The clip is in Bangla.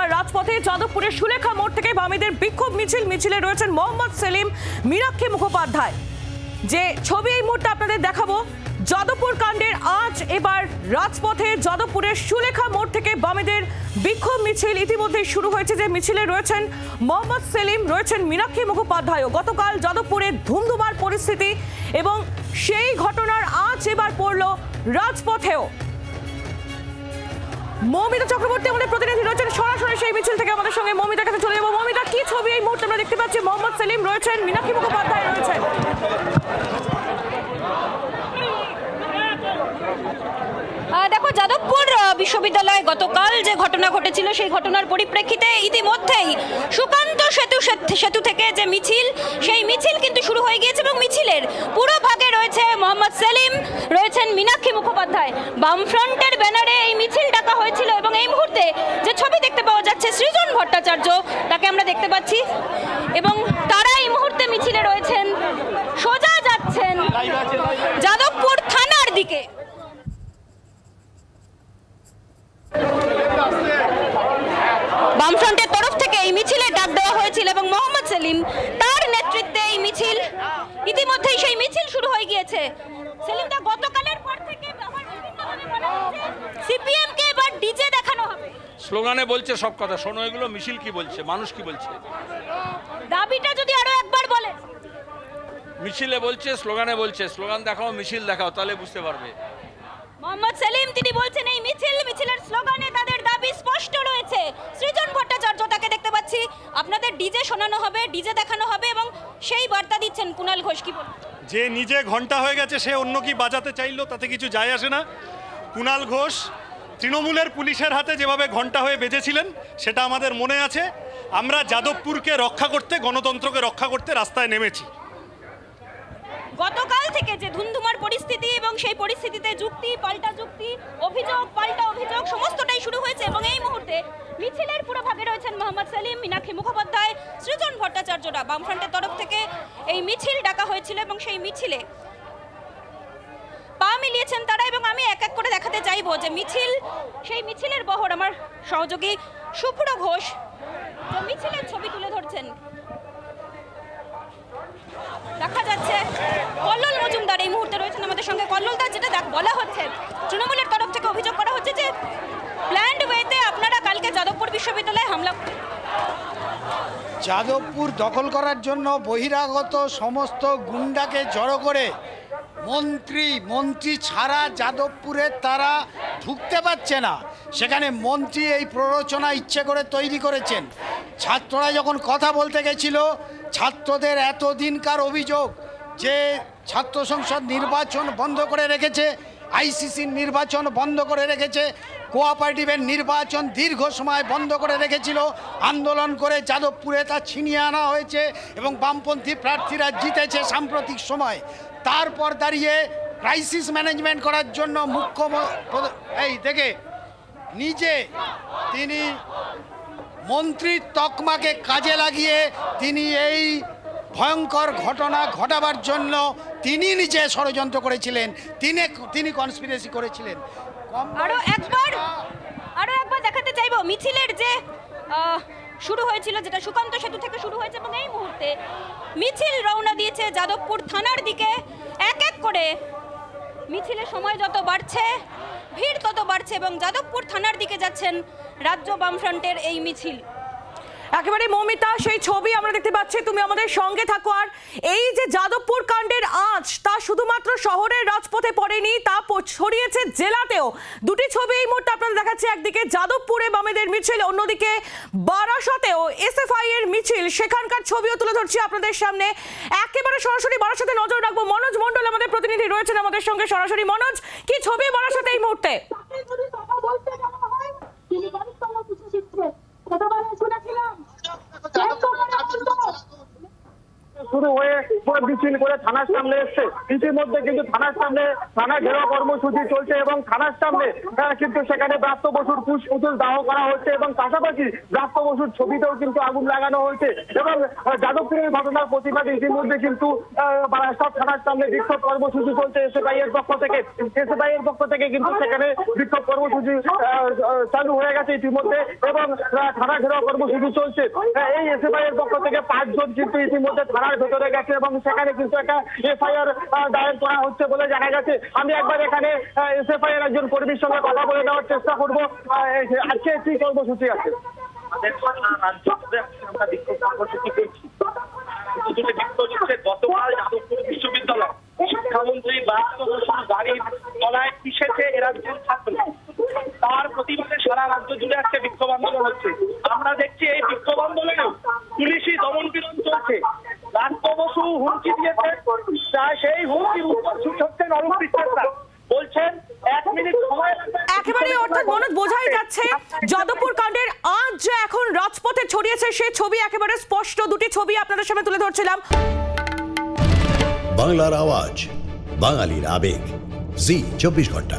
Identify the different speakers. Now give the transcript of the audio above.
Speaker 1: এবার রাজপথে যাদবপুরের সুলেখা মোড় থেকে বামেদের বিক্ষোভ মিছিলে রয়েছেন মোহাম্মদ সেলিম, মীনাক্ষী মুখোপাধ্যায়। যে ছবি এই মুহূর্তে আপনাদের দেখাবো, যাদবপুর কাণ্ডের আজ এবার রাজপথে যাদবপুরের সুলেখা মোড় থেকে বামেদের বিক্ষোভ মিছিল ইতিমধ্যে শুরু হয়েছে। যে মিছিলে রয়েছেন মোহাম্মদ সেলিম, রয়েছেন মীনাক্ষী মুখোপাধ্যায়। গতকাল যাদবপুরে ধুমধুমার পরিস্থিতি এবং সেই ঘটনার আজ এবার পড়ল রাজপথেও। মৌমিতা চক্রবর্তী আমাদের প্রতিনিধি রয়েছেন সরাসরি সেই মিছিল থেকে আমাদের সঙ্গে। মৌমিতার কাছে চলে যাবো। মৌমিতা, কি ছবি এই মুহূর্তে আমরা দেখতে পাচ্ছি? মোহাম্মদ সেলিম রয়েছেন, মীনাক্ষী মুখোপাধ্যায় রয়েছেন।
Speaker 2: দেখো, যাদবপুর বিশ্ববিদ্যালয়ে গতকাল যে ঘটনা ঘটেছিল সেই ঘটনার পরিপ্রেক্ষিতে ইতিমধ্যেই সুকান্ত সেতু থেকে যে মিছিল, সেই মিছিল কিন্তু শুরু হয়ে গিয়েছে এবং মিছিলের পুরো ভাগে রয়েছে মোহাম্মদ সেলিম, রয়েছেন মীনাক্ষী মুখোপাধ্যায়। বামফ্রন্টের ব্যানারে এই মিছিল ডাকা হয়েছিল এবং এই মুহূর্তে যে ছবি দেখতে পাওয়া যাচ্ছে, সৃজন ভট্টাচার্য তাকে আমরা দেখতে পাচ্ছি এবং তারা এই মুহূর্তে মিছিলে রয়েছেন, সোজা যাচ্ছেন যাদবপুর থানার দিকে। বামফ্রন্টের তরফ থেকে এই মিছিলের ডাক দেওয়া হয়েছিল এবং মোহাম্মদ সেলিম তার নেতৃত্বে এই মিছিল, ইতিমধ্যেই সেই মিছিল শুরু হয়ে গিয়েছে। সেলিম দা, গতকালের পর থেকে সিপিএম কে এবার ডিজে দেখানো হবে,
Speaker 3: স্লোগানে বলছে সব কথা। শোনো এগুলো, মিছিল কি বলছে, মানুষ কি বলছে,
Speaker 2: দাবিটা যদি আরো একবার বলে।
Speaker 3: মিছিলে বলছে, স্লোগানে বলছে। স্লোগান দেখাও, মিছিল দেখাও, তাহলে বুঝতে পারবে।
Speaker 2: মোহাম্মদ সেলিম তিনি বলছেন এই মিছিলের স্লোগানে তাদের দাবি স্পষ্ট রয়েছে। সৃজন ভট্টাচার্য তাকে দেখতে পাচ্ছি, আপনাদের ডিজে শোনানো হবে, ডিজে দেখানো হবে এবং সেই বার্তা দিচ্ছেন কুণাল ঘোষ। কি বলবেন?
Speaker 4: যে নিজে ঘন্টা হয়ে গেছে সে অন্য কি বাজাতে চাইলো তাতে কিছু যায় আসে না। কুণাল ঘোষ তৃণমূলের পুলিশের হাতে যেভাবে ঘন্টা হয়ে বেজেছিলেন সেটা আমাদের মনে আছে। আমরা যাদবপুরকে রক্ষা করতে, গণতন্ত্রকে রক্ষা করতে রাস্তায় নেমেছি।
Speaker 2: গতকাল থেকে যে ধুমধুমার পরিস্থিতি এবং সেই পরিস্থিতিতে যুক্তি পাল্টা যুক্তি, অভিযোগ পাল্টা অভিযোগ সমস্তটাই শুরু হয়েছে এবং এই মুহূর্তে মিছিলের পুরো ভাগে রয়েছেন মোহাম্মদ সেলিম, মীনাক্ষী মুখোপাধ্যায়, সৃজন ভট্টাচার্যরা। বামফ্রন্টের তরফ থেকে এই মিছিল ডাকা হয়েছিল এবং সেই মিছিলে পা মিলিয়েছেন তারা এবং আমি এক এক করে দেখাতে চাইবো যে সেই মিছিলের বহর। আমার সহযোগী শুভ্র ঘোষ যে মিছিলের ছবি তুলে ধরছেন, দেখা যাচ্ছে কল্লোল মজুমদার এই মুহূর্তে রয়েছেন আমাদের সঙ্গে। কল্লোলদা, যেটা বলা হচ্ছে তৃণমূলের তরফ থেকে অভিযোগ করা হচ্ছে যে প্ল্যান্ড ওয়েতে আপনারা কালকে যাদবপুর বিশ্ববিদ্যালয়ে হামলা,
Speaker 5: যাদবপুর দখল করার জন্য বহিরাগত সমস্ত গুন্ডাকে জড়ো করে মন্ত্রী ছাড়া যাদবপুরে তারা ঢুকতে পারছে না। সেখানে মন্ত্রী এই প্ররোচনা ইচ্ছে করে তৈরি করেছেন। ছাত্ররা যখন কথা বলতে গেছিল, ছাত্রদের এতদিনকার অভিযোগ যে ছাত্র সংসদ নির্বাচন বন্ধ করে রেখেছে, আইসিসির নির্বাচন বন্ধ করে রেখেছে, কোঅপারেটিভের নির্বাচন দীর্ঘ সময় বন্ধ করে রেখেছিল, আন্দোলন করে যাদবপুরে তা ছিনিয়ে আনা হয়েছে এবং বামপন্থী প্রার্থীরা জিতেছে সাম্প্রতিক সময়। তারপর দাঁড়িয়ে ক্রাইসিস ম্যানেজমেন্ট করার জন্য মুখ্যমন্ত্রী নিজে তিনি মন্ত্রীর তকমাকে কাজে লাগিয়ে তিনি এই ভয়ঙ্কর ঘটনা ঘটাবার জন্য তিনি নিজে ষড়যন্ত্র করেছিলেন, তিনি কনস্পিরেসি করেছিলেন।
Speaker 2: আরো একবার দেখাতে চাইবো মিছিলের যে শুরু হয়েছিল, যেটা সুকান্ত সেতু থেকে শুরু হয়েছে এবং এই মুহূর্তে মিছিল রওনা দিয়েছে যাদবপুর থানার দিকে। এক এক করে মিছিলের সময় যত বাড়ছে, ভিড় তত বাড়ছে এবং যাদবপুর থানার দিকে যাচ্ছেন রাজ্য বামফ্রন্টের এই মিছিল।
Speaker 1: একেবারে মৌমিতা, সেই ছবি আমরা দেখতে পাচ্ছি, তুমি আমাদের সঙ্গে থাকো। আর এই যে যাদবপুর কাণ্ডের আঁচ, তা শুধুমাত্র শহরের রাজপথে পড়েনি, তা ছড়িয়েছে জেলাতেও। দুটি ছবি এই মুহূর্তে আপনাদের দেখাচ্ছি, একদিকে যাদবপুরে বামেদের মিছিল, অন্যদিকে বারাসতেও এসএফআই এর মিছিল, সেখানকার ছবিও তুলে ধরছি আপনাদের সামনে। একেবারে সরাসরি বারাসতে নজর রাখবো। মনোজ মণ্ডল আমাদের প্রতিনিধি রয়েছেন আমাদের সঙ্গে সরাসরি। মনোজ, কি ছবি বারাসতে এই মুহূর্তে?
Speaker 6: শুরু হয়ে মিছিল করে থানার সামনে এসছে। ইতিমধ্যে কিন্তু থানার সামনে থানা ঘেরাও কর্মসূচি চলছে এবং থানার সামনে কিন্তু সেখানে ব্রাত্য বসুর পুতুল দাহ করা হচ্ছে এবং পাশাপাশি ব্রাত্য বসুর ছবিতেও কিন্তু আগুন লাগানো হয়েছে এবং যাদবপুরের ঘটনার প্রতিবাদে ইতিমধ্যে কিন্তু সব থানার সামনে বিক্ষোভ কর্মসূচি চলছে এসএফআই এর পক্ষ থেকে কিন্তু সেখানে বিক্ষোভ কর্মসূচি চালু হয়ে গেছে ইতিমধ্যে এবং থানা ঘেরাও কর্মসূচি চলছে। এই এসএফআই এর পক্ষ থেকে 5 জন কিন্তু ইতিমধ্যে থানার ভেতরে গেছে এবং সেখানে কিন্তু একটা এফআইআর দায়ের করা হচ্ছে বলে জানা গেছে। আমি একবার এখানে এসএফআই এর একজন কর্মীর সঙ্গে কথা বলে দেওয়ার চেষ্টা করবো। আজকে কি কর্মসূচি আছে?
Speaker 7: আমরা বিক্ষোভ কর্মসূচি করছি। গতকাল যাদবপুর বিশ্ববিদ্যালয় শিক্ষামন্ত্রী ব্রাত্য বসুর গাড়ির তলায় পিষেছে এ রাজ্যের ছাত্র, তার প্রতিবাদে সারা রাজ্য জুড়ে আজকে বিক্ষোভ আন্দোলন হচ্ছে। আমরা দেখছি এই বিক্ষোভ আন্দোলনেও পুলিশি দমন পীড়ন চলছে। ব্রাত্য বসু হুমকি দিয়েছে, সেই হুমকির উত্তর ছুটছেন অরূপ বিশ্বাসরা, বলছেন 1 মিনিট সময়
Speaker 1: একেবারে অর্থাৎ মনোজ বোঝাই যাচ্ছে যাদবপুর কাণ্ডের আজ যে এখন রাজপথে ছড়িয়েছে সে ছবি একেবারে স্পষ্ট। দুটি ছবি আপনাদের সামনে তুলে ধরছিলাম।
Speaker 8: বাংলার আওয়াজ, বাঙালির আবেগ, জি 24 ঘন্টা।